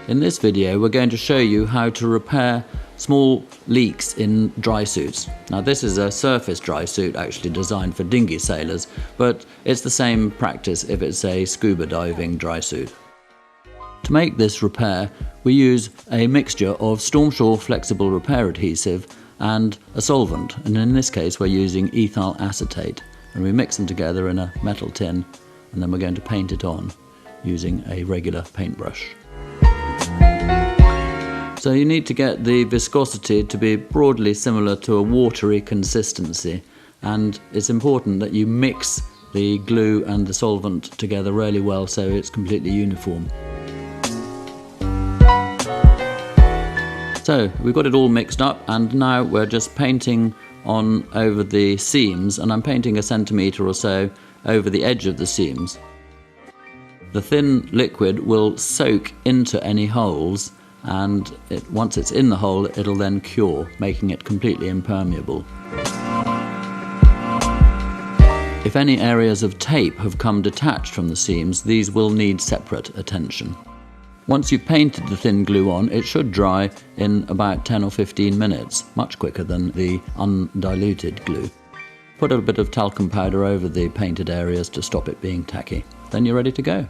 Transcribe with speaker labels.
Speaker 1: In this video we're going to show you how to repair small leaks in dry suits. Now this is a surface dry suit actually designed for dinghy sailors, but it's the same practice if it's a scuba diving dry suit. To make this repair we use a mixture of Stormsure Flexible Repair Adhesive and a solvent, and in this case we're using ethyl acetate, and we mix them together in a metal tin and then we're going to paint it on using a regular paintbrush. So you need to get the viscosity to be broadly similar to a watery consistency, and it's important that you mix the glue and the solvent together really well so it's completely uniform. So we've got it all mixed up, and now we're just painting on over the seams, and I'm painting 1 centimetre or so over the edge of the seams. The thin liquid will soak into any holes, and once it's in the hole it'll then cure, making it completely impermeable. If any areas of tape have come detached from the seams, these will need separate attention. Once you've painted the thin glue on, it should dry in about 10 or 15 minutes, much quicker than the undiluted glue. Put a bit of talcum powder over the painted areas to stop it being tacky. Then you're ready to go.